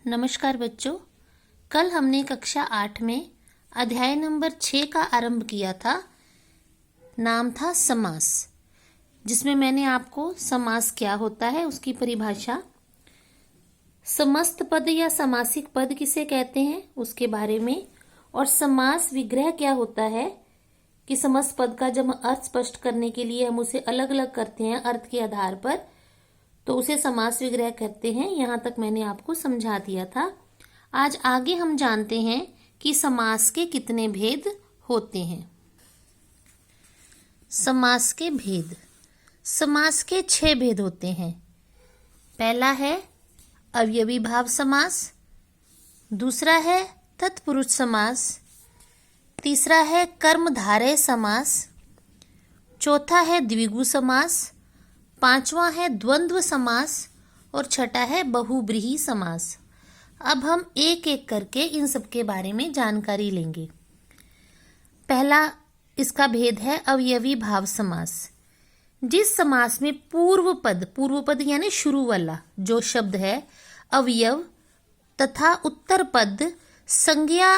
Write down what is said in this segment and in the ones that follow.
नमस्कार बच्चों। कल हमने कक्षा 8 में अध्याय नंबर 6 का आरंभ किया था। नाम था समास, जिसमें मैंने आपको समास क्या होता है उसकी परिभाषा, समस्त पद या समासिक पद किसे कहते हैं उसके बारे में, और समास विग्रह क्या होता है कि समस्त पद का जब अर्थ स्पष्ट करने के लिए हम उसे अलग अलग करते हैं अर्थ के आधार पर, तो उसे समास विग्रह कहते हैं। यहां तक मैंने आपको समझा दिया था। आज आगे हम जानते हैं कि समास के कितने भेद होते हैं। समास के भेद, समास के 6 भेद होते हैं। पहला है अवयवी भाव समास, दूसरा है तत्पुरुष समास, तीसरा है कर्मधारय समास, चौथा है द्विगु समास, पांचवा है द्वंद्व समास और छठा है बहुब्रीहि समास। अब हम एक एक करके इन सब के बारे में जानकारी लेंगे। पहला इसका भेद है अवयवी भाव समास। जिस समास में पूर्व पद यानी शुरू वाला जो शब्द है अवयव तथा उत्तर पद संज्ञा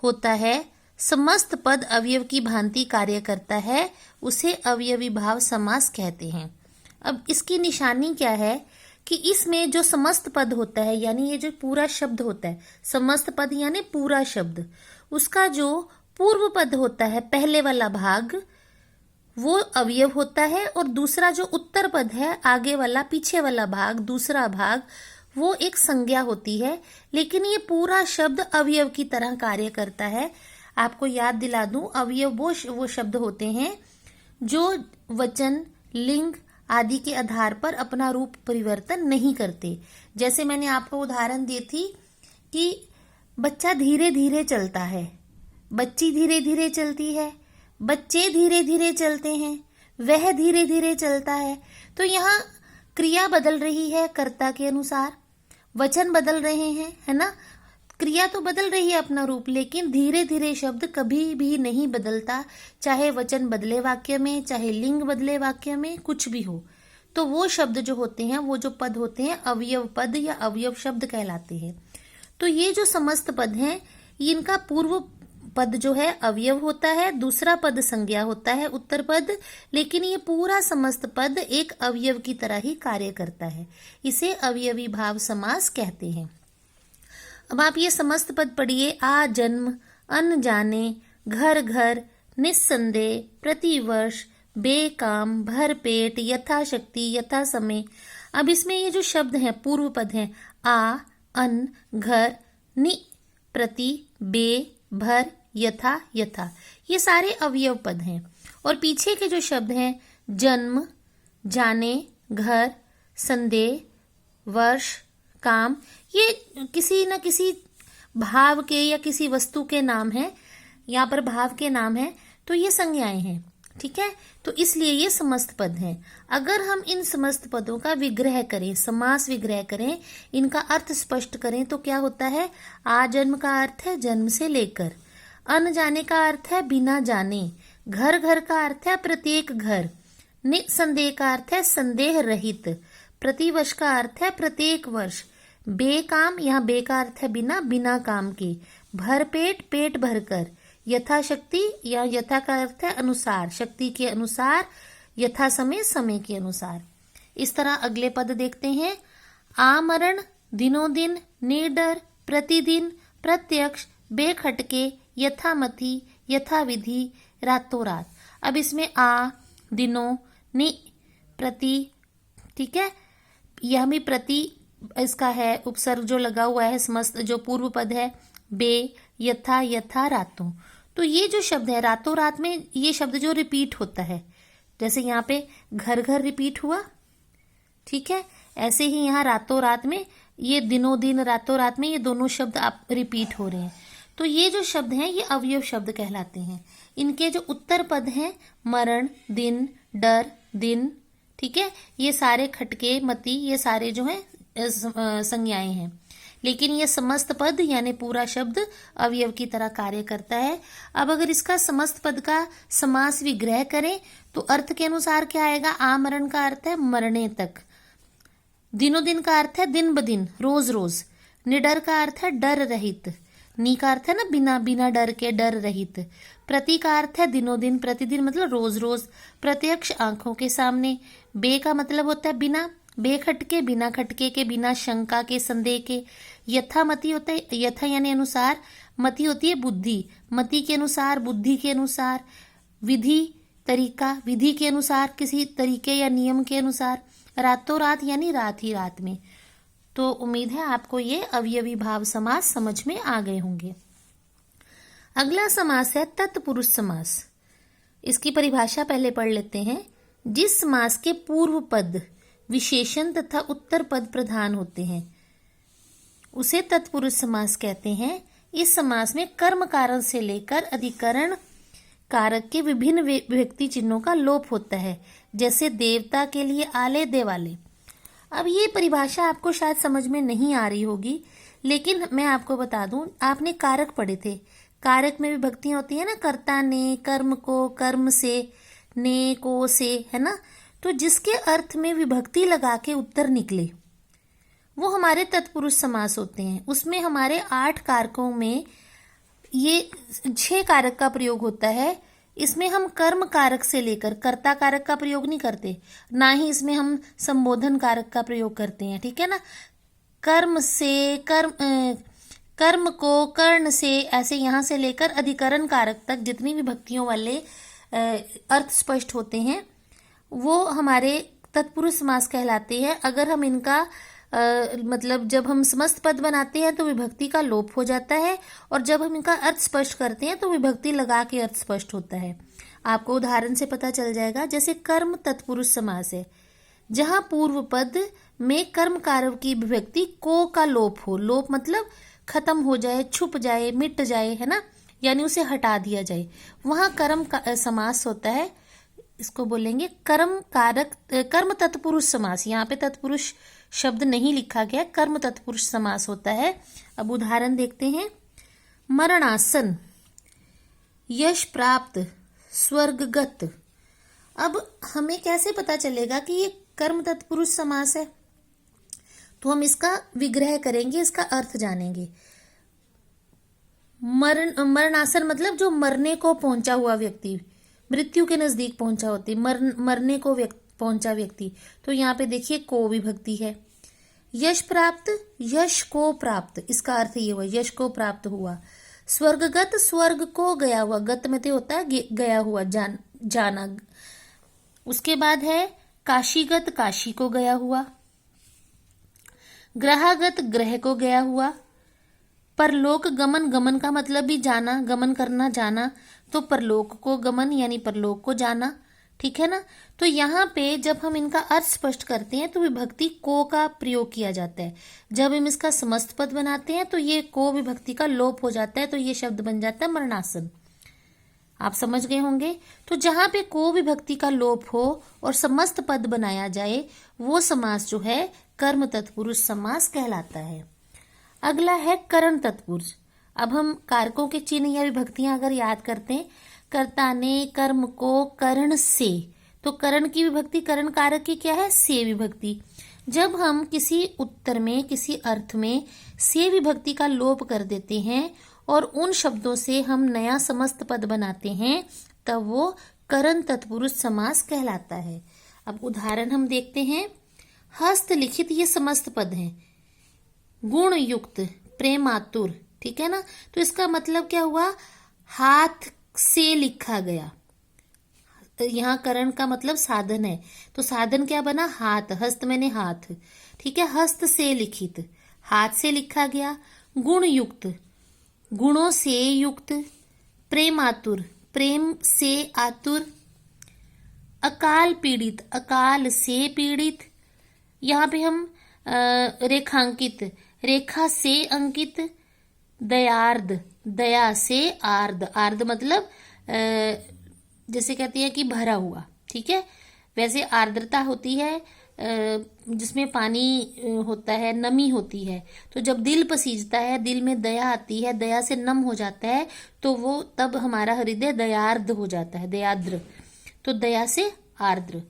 होता है, समस्त पद अवयव की भांति कार्य करता है, उसे अवयवी भाव समास कहते हैं। अब इसकी निशानी क्या है कि इसमें जो समस्त पद होता है यानी ये जो पूरा शब्द होता है, समस्त पद यानी पूरा शब्द, उसका जो पूर्व पद होता है पहले वाला भाग वो अवयव होता है, और दूसरा जो उत्तर पद है आगे वाला पीछे वाला भाग दूसरा भाग वो एक संज्ञा होती है। लेकिन ये पूरा शब्द अवयव की तरह कार्य करता है। आपको याद दिला दूं, अवयव वो शब्द होते हैं जो वचन लिंग आदि के आधार पर अपना रूप परिवर्तन नहीं करते। जैसे मैंने आपको उदाहरण दी थी कि बच्चा धीरे धीरे चलता है, बच्ची धीरे धीरे चलती है, बच्चे धीरे धीरे चलते हैं, वह धीरे धीरे चलता है। तो यहाँ क्रिया बदल रही है कर्ता के अनुसार, वचन बदल रहे हैं, है ना। क्रिया तो बदल रही है अपना रूप, लेकिन धीरे धीरे शब्द कभी भी नहीं बदलता। चाहे वचन बदले वाक्य में, चाहे लिंग बदले वाक्य में, कुछ भी हो, तो वो शब्द जो होते हैं, वो जो पद होते हैं अवयव पद या अवयव शब्द कहलाते हैं। तो ये जो समस्त पद हैं इनका पूर्व पद जो है अवयव होता है, दूसरा पद संज्ञा होता है उत्तर पद, लेकिन ये पूरा समस्त पद एक अवयव की तरह ही कार्य करता है। इसे अवयवी भाव समास कहते हैं। अब आप ये समस्त पद पढ़िए। आ जन्म, अन जाने, घर घर, निस्संदेह, प्रतिवर्ष, बेकाम, भर पेट, यथाशक्ति, यथा समय। अब इसमें ये जो शब्द हैं पूर्व पद हैं आ, अन, घर, नि, प्रति, बे, भर, यथा, यथा, ये सारे अवयव पद हैं। और पीछे के जो शब्द हैं जन्म, जाने, घर, संदेह, वर्ष, काम, ये किसी न किसी भाव के या किसी वस्तु के नाम है, यहाँ पर भाव के नाम है, तो ये संज्ञाएं हैं। ठीक है, तो इसलिए ये समस्त पद हैं। अगर हम इन समस्त पदों का विग्रह करें, समास विग्रह करें, इनका अर्थ स्पष्ट करें, तो क्या होता है। आ जन्म का अर्थ है जन्म से लेकर, अन जाने का अर्थ है बिना जाने, घर घर का अर्थ है प्रत्येक घर, निसंदेह का अर्थ है संदेह रहित, प्रतिवर्ष का अर्थ है प्रत्येक वर्ष, बेकाम, यहाँ बे का अर्थ है बिना, बिना काम के, भर पेट, पेट भरकर, यथाशक्ति या यथा का अर्थ है अनुसार, शक्ति के अनुसार, यथा समय, समय के अनुसार। इस तरह अगले पद देखते हैं। आमरण, दिनों दिन, निडर, प्रतिदिन, प्रत्यक्ष, बेखटके, यथामति, यथाविधि, रातों रात। अब इसमें आ, दिनों, नि, प्रति, ठीक है, यह भी प्रति इसका है उपसर्ग जो लगा हुआ है, समस्त जो पूर्व पद है बे, यथा, यथा, रातों। तो ये जो शब्द है रातों रात में, ये शब्द जो रिपीट होता है, जैसे यहाँ पे घर घर रिपीट हुआ, ठीक है, ऐसे ही यहाँ रातों रात में, ये दिनों दिन, रातों रात में, ये दोनों शब्द आप रिपीट हो रहे हैं। तो ये जो शब्द हैं ये अवयव शब्द कहलाते हैं। इनके जो उत्तर पद हैं मरण, दिन, डर, दिन, ठीक है, ये सारे खटके, मति, ये सारे जो हैं संज्ञाएं हैं। लेकिन ये समस्त पद यानी पूरा शब्द अवयव की तरह कार्य करता है। अब अगर इसका समस्त पद का समास विग्रह करें तो अर्थ के अनुसार क्या आएगा। आमरण का अर्थ है मरने तक, दिनों दिन का अर्थ है दिन ब दिन, रोज रोज। निडर का अर्थ है डर रहित, नी का अर्थ है ना बिना बिना डर के, डर रहित। प्रति का अर्थ है दिनों दिन, प्रतिदिन मतलब रोज रोज, प्रत्यक्ष आंखों के सामने। बे का मतलब होता है बिना, बेखटके, बिना खटके के, बिना शंका के, संदेह के। यथामति होता है, यथा यानी अनुसार, मति होती है बुद्धि, मति के अनुसार, बुद्धि के अनुसार। विधि तरीका, विधि के अनुसार, किसी तरीके या नियम के अनुसार। रातों रात यानी रात ही रात में। तो उम्मीद है आपको ये अवयवी भाव समास समझ में आ गए होंगे। अगला समास है तत्पुरुष समास। इसकी परिभाषा पहले पढ़ लेते हैं। जिस समास के पूर्व पद विशेषण तथा उत्तर पद प्रधान होते हैं उसे तत्पुरुष समास कहते हैं। इस समास में कर्म कारक से लेकर अधिकरण कारक के विभिन्न विभक्ति चिन्हों का लोप होता है, जैसे देवता के लिए आले देवाले। अब ये परिभाषा आपको शायद समझ में नहीं आ रही होगी, लेकिन मैं आपको बता दूं, आपने कारक पढ़े थे। कारक में विभक्तियां होती है ना, कर्ता ने, कर्म को, कर्म से, ने, को, से, है ना। तो जिसके अर्थ में विभक्ति लगा के उत्तर निकले वो हमारे तत्पुरुष समास होते हैं। उसमें हमारे 8 कारकों में ये 6 कारक का प्रयोग होता है। इसमें हम कर्म कारक से लेकर कर्ता कारक का प्रयोग नहीं करते, ना ही इसमें हम संबोधन कारक का प्रयोग करते हैं, ठीक है ना। कर्म से, कर्म को, कर्ण से, ऐसे यहाँ से लेकर अधिकरण कारक तक जितनी विभक्तियों वाले अर्थ स्पष्ट होते हैं वो हमारे तत्पुरुष समास कहलाते हैं। अगर हम इनका मतलब जब हम समस्त पद बनाते हैं तो विभक्ति का लोप हो जाता है, और जब हम इनका अर्थ स्पष्ट करते हैं तो विभक्ति लगा के अर्थ स्पष्ट होता है। आपको उदाहरण से पता चल जाएगा। जैसे कर्म तत्पुरुष समास है, जहां पूर्व पद में कर्म कारक की विभक्ति को का लोप हो। लोप मतलब खत्म हो जाए, छुप जाए, मिट जाए, है ना, यानी उसे हटा दिया जाए, वहां कर्म का समास होता है। इसको बोलेंगे कर्म कारक, कर्म तत्पुरुष समास। यहाँ पे तत्पुरुष शब्द नहीं लिखा गया, कर्म तत्पुरुष समास होता है। अब उदाहरण देखते हैं। मरणासन, यश प्राप्त, स्वर्गगत। अब हमें कैसे पता चलेगा कि ये कर्म तत्पुरुष समास है? तो हम इसका विग्रह करेंगे, इसका अर्थ जानेंगे। मरणासन मतलब जो मरने को पहुंचा हुआ व्यक्ति, मृत्यु के नजदीक पहुंचा होती, मरने को पहुंचा व्यक्ति। तो यहाँ पे देखिए को विभक्ति है। यश प्राप्त, यश को प्राप्त, इसका अर्थ ये हुआ यश को प्राप्त हुआ। स्वर्गगत, स्वर्ग को गया हुआ, गत में तो होता है गया हुआ, जाना। उसके बाद है काशीगत, काशी को गया हुआ। ग्रहागत, ग्रह को गया हुआ। परलोक गमन, गमन का मतलब भी जाना, गमन करना, जाना। तो परलोक को गमन यानी परलोक को जाना, ठीक है ना। तो यहाँ पे जब हम इनका अर्थ स्पष्ट करते हैं तो विभक्ति को का प्रयोग किया जाता है। जब हम इसका समस्त पद बनाते हैं तो ये को विभक्ति का लोप हो जाता है, तो ये शब्द बन जाता है मरणासन। आप समझ गए होंगे। तो जहां पे को विभक्ति का लोप हो और समस्त पद बनाया जाए वो समास जो है कर्म तत्पुरुष समास कहलाता है। अगला है करण तत्पुरुष। अब हम कारकों के चिन्ह या विभक्तियां अगर याद करते हैं, कर्ता ने, कर्म को, करण से, तो करण की विभक्ति, करण कारक की क्या है? से विभक्ति। जब हम किसी उत्तर में, किसी अर्थ में से विभक्ति का लोप कर देते हैं और उन शब्दों से हम नया समस्त पद बनाते हैं तब वो करण तत्पुरुष समास कहलाता है। अब उदाहरण हम देखते हैं। हस्तलिखित, ये समस्त पद हैं। गुण युक्त, प्रेमातुर, ठीक है ना। तो इसका मतलब क्या हुआ? हाथ से लिखा गया। यहाँ करण का मतलब साधन है, तो साधन क्या बना? हाथ। हस्त मैंने हाथ, ठीक है। हस्त से लिखित, हाथ से लिखा गया। गुण युक्त, गुणों से युक्त। प्रेमातुर, प्रेम से आतुर। अकाल पीड़ित, अकाल से पीड़ित। यहाँ पे हम रेखांकित, रेखा से अंकित। दयार्द, दया से आर्द, आर्द मतलब जैसे कहती है कि भरा हुआ, ठीक है। वैसे आर्द्रता होती है जिसमें पानी होता है, नमी होती है। तो जब दिल पसीजता है, दिल में दया आती है, दया से नम हो जाता है, तो वो तब हमारा हृदय दयार्द हो जाता है, दयाद्र। तो दया से आर्द्र।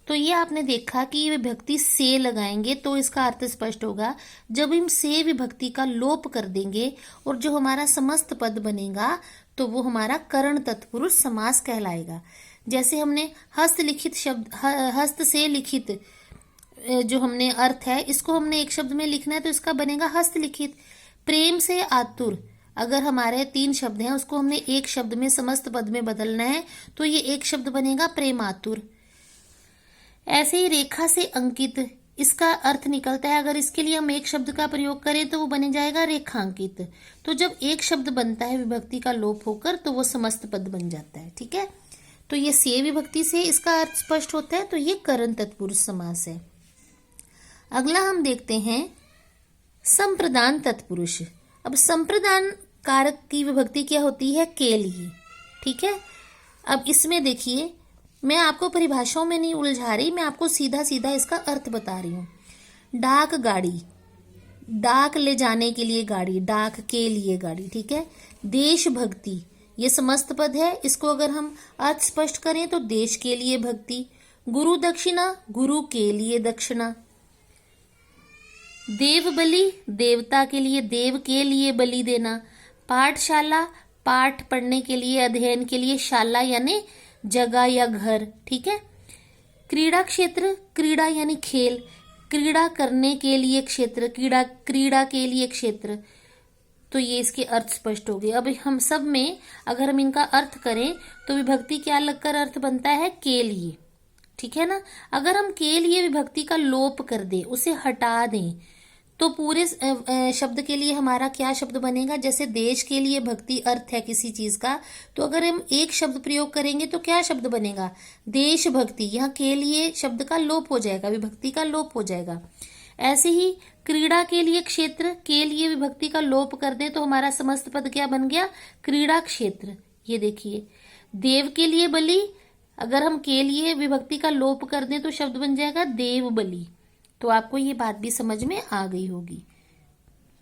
तो ये आपने देखा कि विभक्ति से लगाएंगे तो इसका अर्थ स्पष्ट होगा। जब हम से विभक्ति का लोप कर देंगे और जो हमारा समस्त पद बनेगा तो वो हमारा करण तत्पुरुष समास कहलाएगा। जैसे हमने हस्तलिखित शब्द, हस्त से लिखित जो हमने अर्थ है इसको हमने एक शब्द में लिखना है तो इसका बनेगा हस्तलिखित। प्रेम से आतुर, अगर हमारे 3 शब्द हैं उसको हमने एक शब्द में समस्त पद में बदलना है तो ये एक शब्द बनेगा प्रेमातुर। ऐसे ही रेखा से अंकित, इसका अर्थ निकलता है, अगर इसके लिए हम एक शब्द का प्रयोग करें तो वो बन जाएगा रेखांकित। तो जब एक शब्द बनता है विभक्ति का लोप होकर तो वो समस्त पद बन जाता है। ठीक है, तो ये से विभक्ति से इसका अर्थ स्पष्ट होता है, तो ये करण तत्पुरुष समास है। अगला हम देखते हैं संप्रदान तत्पुरुष। अब संप्रदान कारक की विभक्ति क्या होती है? के लिए। ठीक है, अब इसमें देखिए मैं आपको परिभाषाओं में नहीं उलझा रही, मैं आपको सीधा सीधा इसका अर्थ बता रही हूँ। डाक गाड़ी, डाक ले जाने के लिए गाड़ी, डाक के लिए गाड़ी। ठीक है, देशभक्ति ये समस्त पद है, इसको अगर हम अर्थ स्पष्ट करें तो देश के लिए भक्ति। गुरु दक्षिणा, गुरु के लिए दक्षिणा। देव बलि, देवता के लिए, देव के लिए बलि देना। पाठशाला, पाठ पढ़ने के लिए, अध्ययन के लिए, शाला यानी जगह या घर। ठीक है, क्रीड़ा क्षेत्र, क्रीड़ा यानी खेल, क्रीड़ा करने के लिए क्षेत्र, क्रीड़ा क्रीड़ा के लिए क्षेत्र। तो ये इसके अर्थ स्पष्ट हो गए। अब हम सब में अगर हम इनका अर्थ करें तो विभक्ति क्या लगकर अर्थ बनता है? के लिए। ठीक है ना, अगर हम के लिए विभक्ति का लोप कर दें, उसे हटा दें, तो पूरे शब्द के लिए हमारा क्या शब्द बनेगा? जैसे देश के लिए भक्ति अर्थ है किसी चीज का, तो अगर हम एक शब्द प्रयोग करेंगे तो क्या शब्द बनेगा? देशभक्ति। यहाँ के लिए शब्द का लोप हो जाएगा, विभक्ति का लोप हो जाएगा। ऐसे ही क्रीड़ा के लिए क्षेत्र, के लिए विभक्ति का लोप कर दे तो हमारा समस्त पद क्या बन गया? क्रीड़ा क्षेत्र। ये देखिए, देव के लिए बलि, अगर हम के लिए विभक्ति का लोप कर दें तो शब्द बन जाएगा देव बलि। तो आपको ये बात भी समझ में आ गई होगी।